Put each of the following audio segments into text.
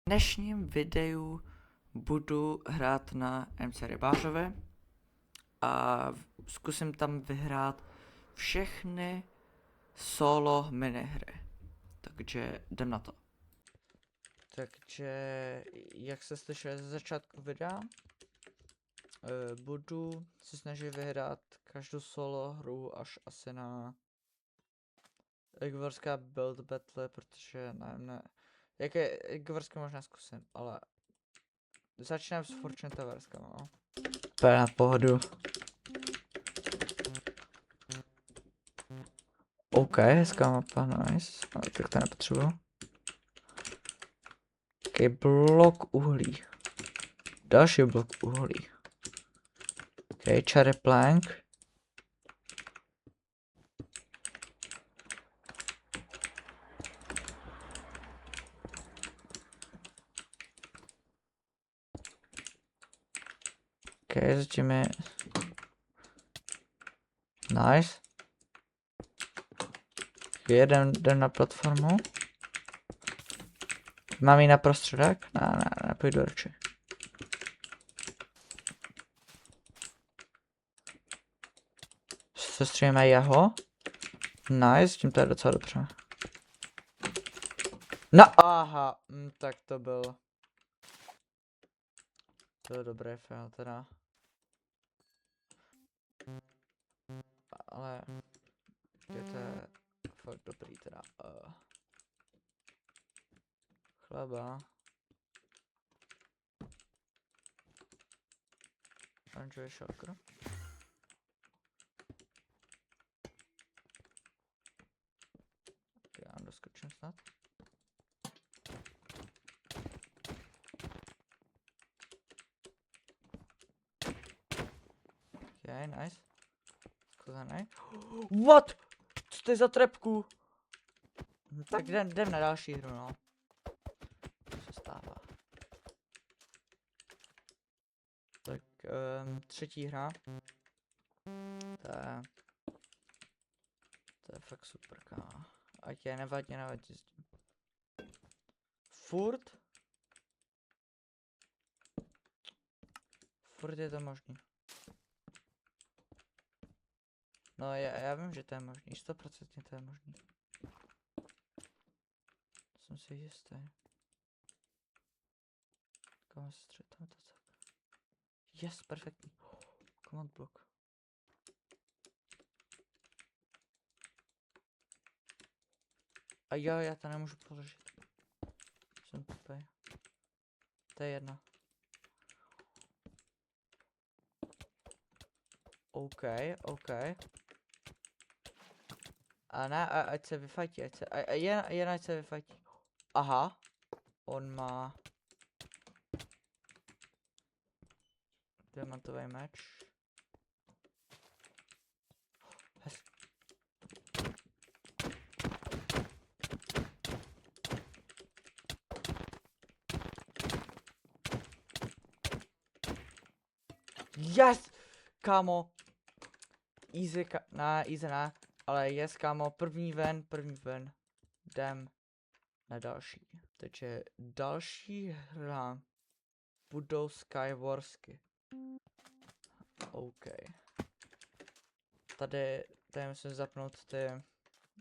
V dnešním videu budu hrát na MC Rybářové a zkusím tam vyhrát všechny solo minihry. Takže jdem na to. Takže, jak se slyšeli ze začátku videa, budu se snažit vyhrát každou solo hru až asi na Igvorská build battle, protože ne. Jaké Igvorská možná zkusím, ale začneme s Fortune Towerska, no. To je na pohodu. OK, hezká mapa, nice. Ale tak to nepotřebuji. OK, blok uhlí. Další blok uhlí. OK, cherry plank. OK, zatím je... Nice. Jdem na platformu. Mám ji na prostředek? Ne, půjdu radši. Sestříme jeho. Nice, tím to je docela dobře. No, aha, tak to byl. To je dobré fail teda. Ale je to je fakt dobrý teda. Chleba. Oranžový šokr. Já doskočím snad. Okay, nice. Skledanej. What? Co to je za trepku? Tak jdem na další hru, no. Co se stává? Tak, třetí hra. To je fakt super, kámo. Ať je nevadí. Furt je to možný. No já vím, že to je možný, 100% to je možný. Jsem si jistý. Kam se střetám to tak. Yes, perfektní. Command block. A jo, já to nemůžu položit. Jsem tupej. To je jedna. OK. A ne, ať se vyfajtí, jen ať se vyfajtí. Aha. On má... diamantový meč. Yes! Kámo. Easy, easy ne. Ale yes, kámo, první ven. Jdem na další. Takže další hra budou Skywarsky. OK. Tady musím zapnout ty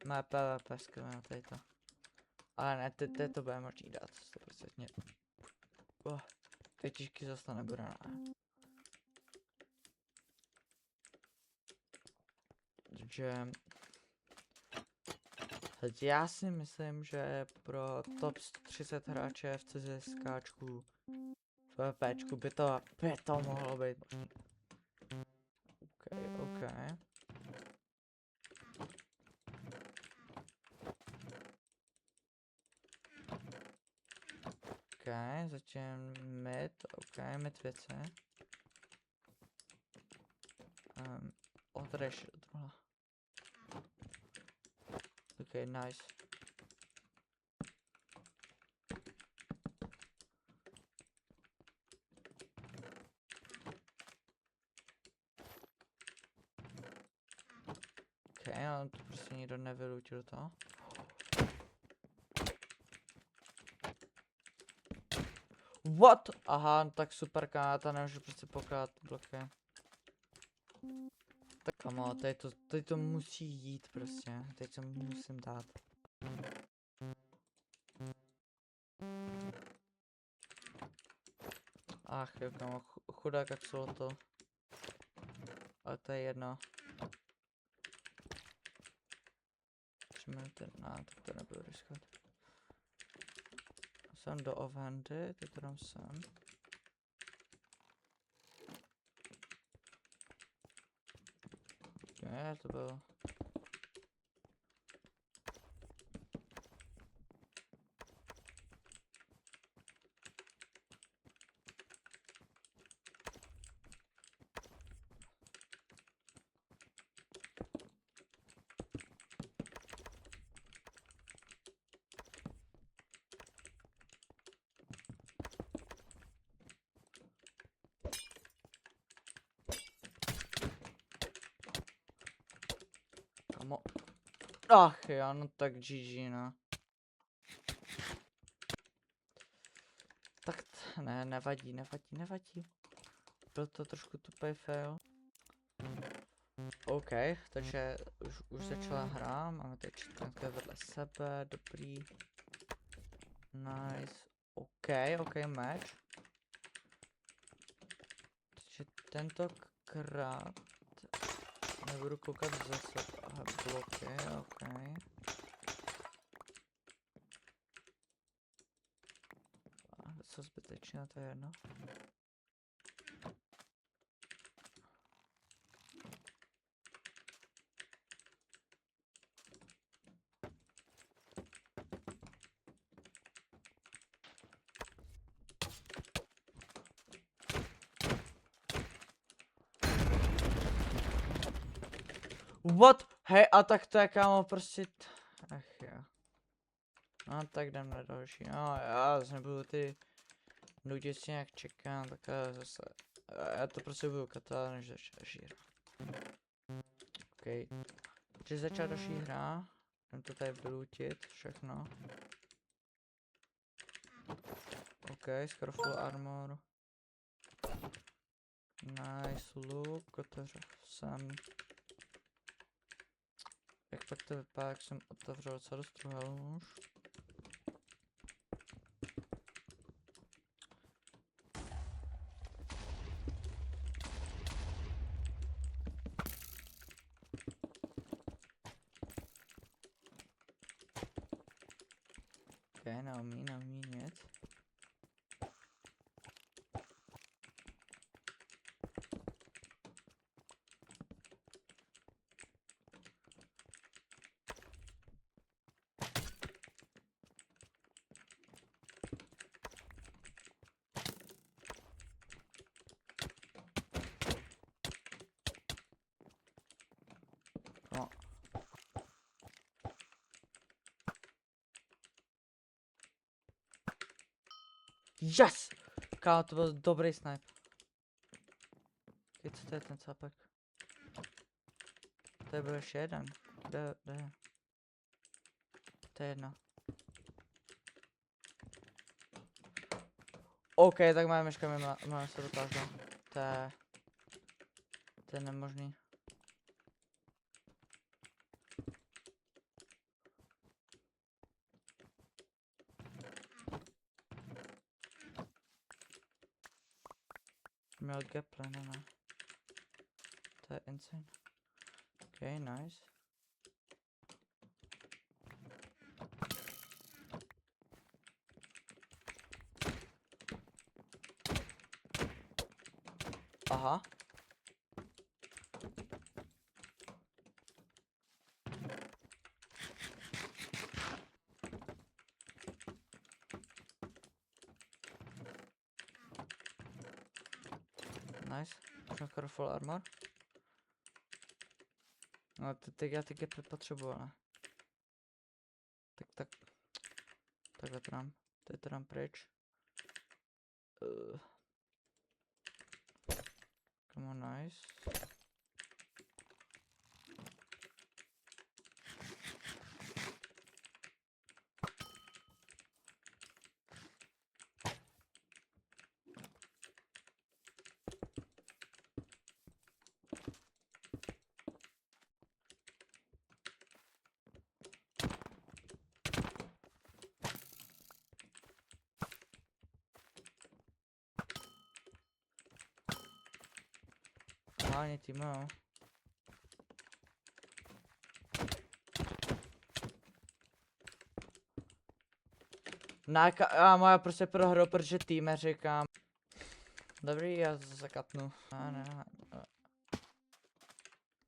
mé PvP skilly na této. Ale ne, to bude možný dát 100%. Ty těžký zase nebude, ne. Takže já si myslím, že pro top 30 hráče v CSSkáčku PvPčku by to mohlo být možný. OK. OK, zatím mid, mid věci. Odreš druhá. OK, nice. OK, ale to prostě nikdo nevylutil to. What? Aha, no tak super, káta, nemůžu prostě pokládat bloky. Tak kamo, tady to musí jít prostě, teď to musím dát. Ach jo, kamo, chudák axolotl. Ale to je jedno. 3 minuty, tak to nebudu riskovat. Jsem do Ovendy, teď to dám sem. Ne, to bylo. Kamo. Ach jo, no tak GG, no. Tak ne, nevadí. Byl to trošku tupý fail. OK, takže už začala hra, máme tady čtyřky vedle sebe, dobrý. Nice. OK, match. Takže tentokrát nebudu koukat zase bloky, OK. A co zbytečně, to je jedno. What? Hej, a tak to je kámo prostě... Ach jo. No tak jdem na další, no já zase nebudu ty nudit si nějak čekám, tak zase... Já to prostě budu katát, než začne žír. OK. Takže začala další hra. Jdem to tady vylootit, všechno. OK, skoro full armor. Nice look, otevřel jsem. Jak pak to vypadá, jak jsem otevřel docela dost truhelu už. OK, neumí nic. No. Yes! Kámo, to byl dobrý snipe. Co to je ten cápek? To byl ještě jeden. Kde? To je jedno. OK, tak máme myška, máme se dotáhnout. To je nemožný. Měl gaple, ne. To je insane. OK, nice. Aha. Nice. Už mám skoro full armor. No, teď já ty gapy potřebuji, ne? Takhle to dám. Teď to dám pryč. Come on, nice. normálně týmujou. Já prostě prohru, protože týme říkám. Dobrý, já zakatnu. Ne.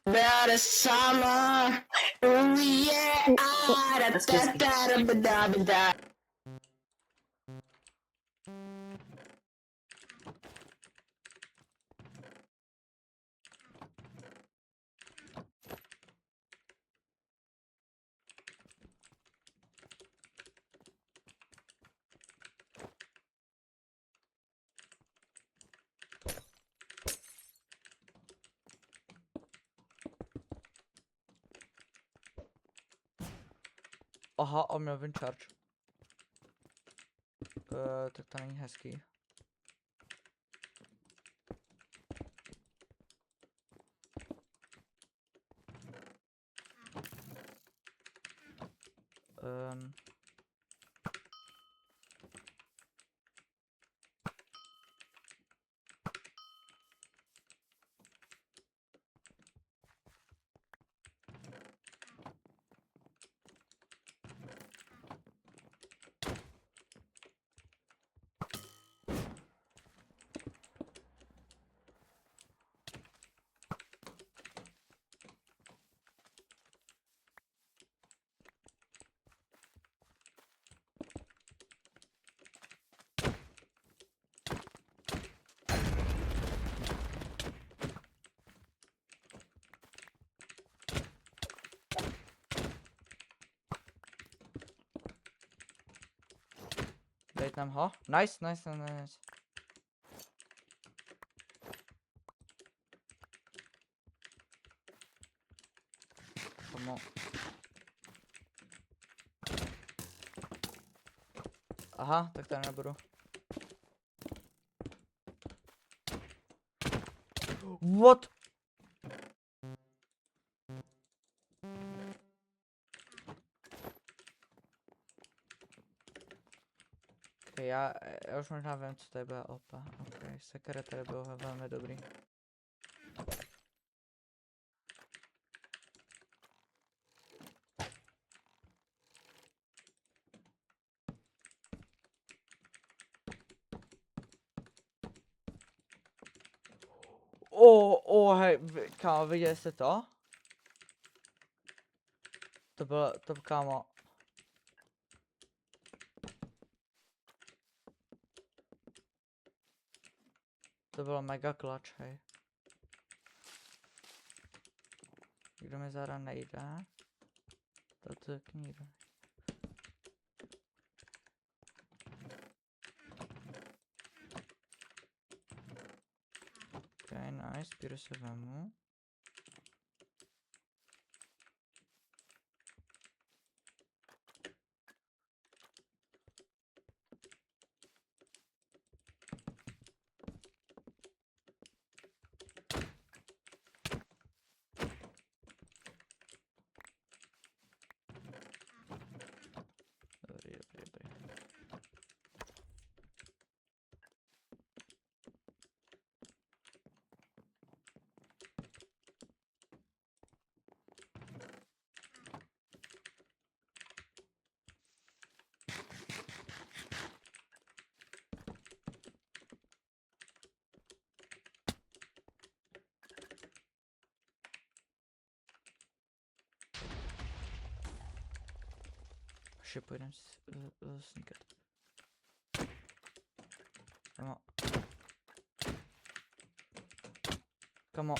About a summer, oh yeah, da da da da da da da. Aha, on měl wind charge. Tak to není hezký. Dej tam ho. Nice. Come on. Aha, tak tady nebudu. What? Okay, já už možná vím, co tady bude opa. Ok, sekere tady bylo velmi dobrý. Hej, kámo, viděli jste to? To kámo. To bylo mega clutch, hej. Kdo mi zároveň nejde? To je kníra. Ok, nice, píru se vemu. Dobrý. Ještě půjdem sníkat. Come on.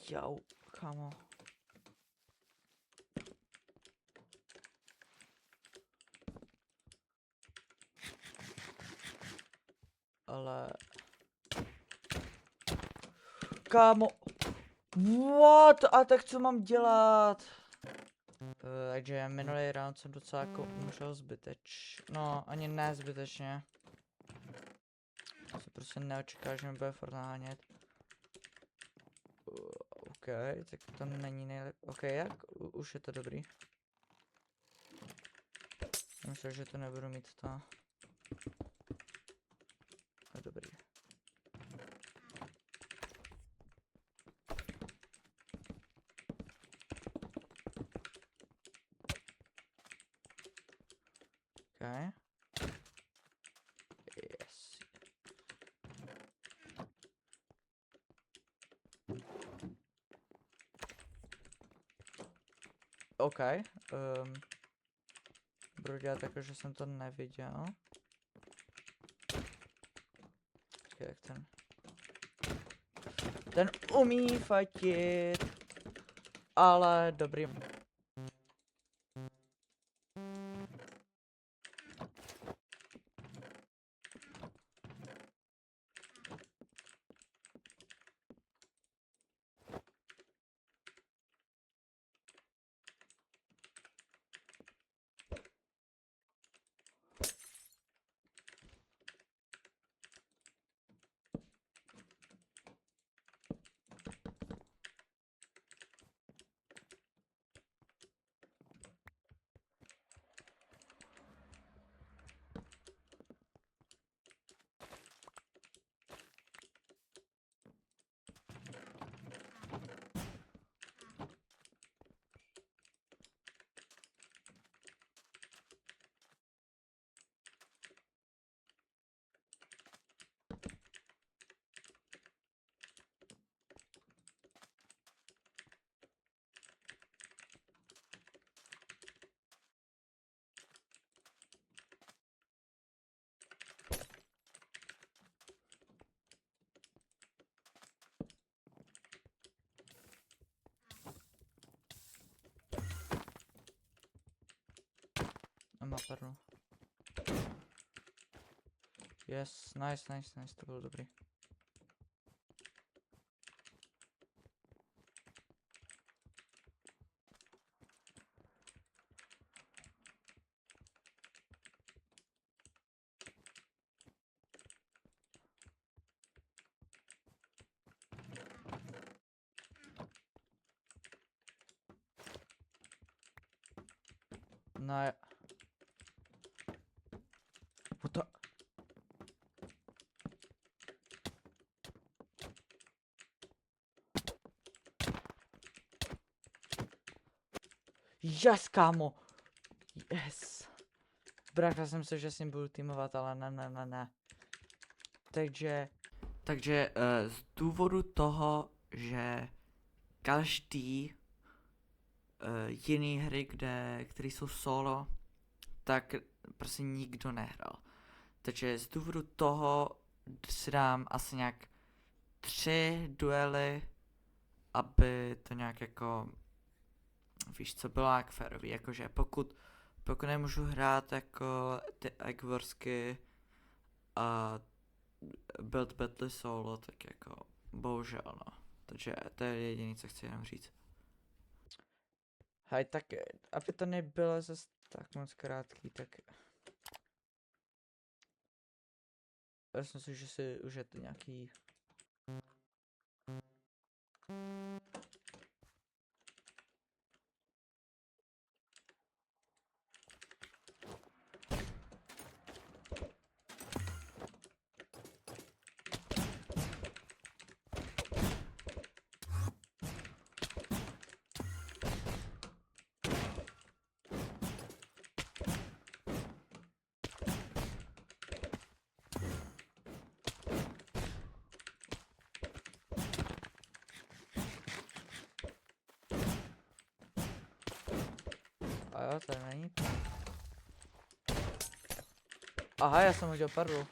Yo, come on. Ale... Kámo. What? A tak co mám dělat? Takže minulý round jsem docela jako umřel no ani ne zbytečně. Se prostě neočeká, že mi bude furt nahánět. OK, tak to není nejlepší. OK, jak? Už je to dobrý. Myslím, že to nebudu mít to. No dobrý. Okay. Yes. OK. Budu dělat tak, že jsem to neviděl. Jak ten... Ten umí fatit. Ale dobrý. Má perlu. Yes, nice, nice, nice, to bylo dobrý. No, what the... Yes, kámo! Yes! Brácha jsem se, že s ním budu týmovat, ale ne. Takže z důvodu toho, že každý jiný hry, které jsou solo, tak prostě nikdo nehrál. Takže z důvodu toho si dám asi nějak 3 duely, aby to nějak jako, víš co, bylo jak férový, jakože pokud nemůžu hrát jako ty Eggwarsky a Build Battle solo, tak jako bohužel no. Takže to je jediné, co chci jenom říct. Hej, tak aby to nebylo zase tak moc krátký, tak... Já si myslím, že si užijete nějaký... A jo, tady není. Aha, já jsem hodil perlu.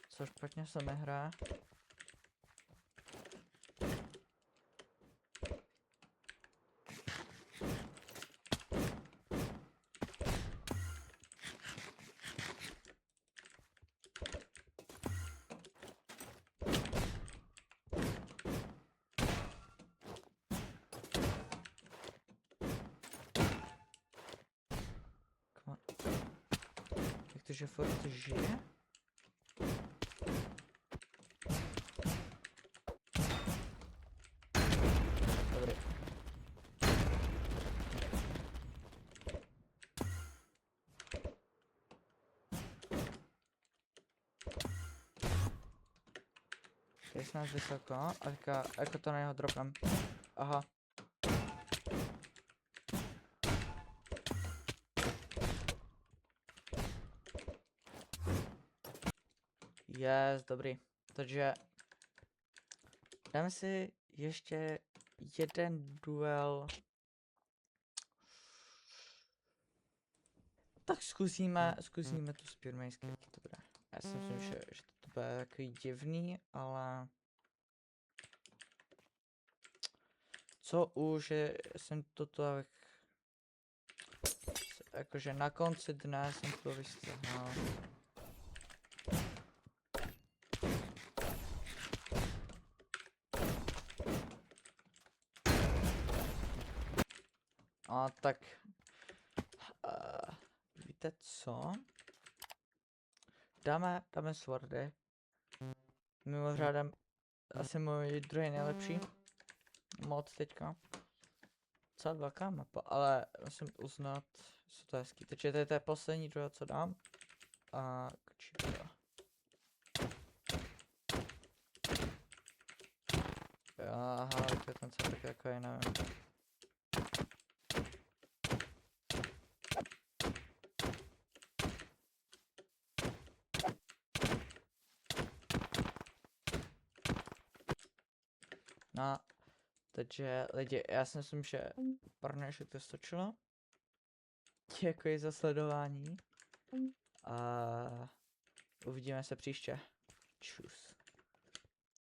Co špatně se mi hraje? takže furt žije. Dobrý. Je snad vysoko, a teďka jako to na něho dropem. Aha. Yes, dobrý. Takže dáme si ještě jeden duel. Tak zkusíme tu spearmansky, dobré. Já si myslím, že to bude takový divný, ale... Co už, že jsem toto jakože na konci dne jsem to vystřehnul. A tak víte co? Dáme swordy. Mimořádem asi můj druhý nejlepší mod teďka. Celá velká mapa, ale musím uznat, že to je hezký. Takže to je poslední druho, co dám. A kočíka. Aha, to je ten celek jako je, nevím. No, takže lidi, já si myslím, že pro dnešek to stačilo. Děkuji za sledování. A uvidíme se příště. Čus.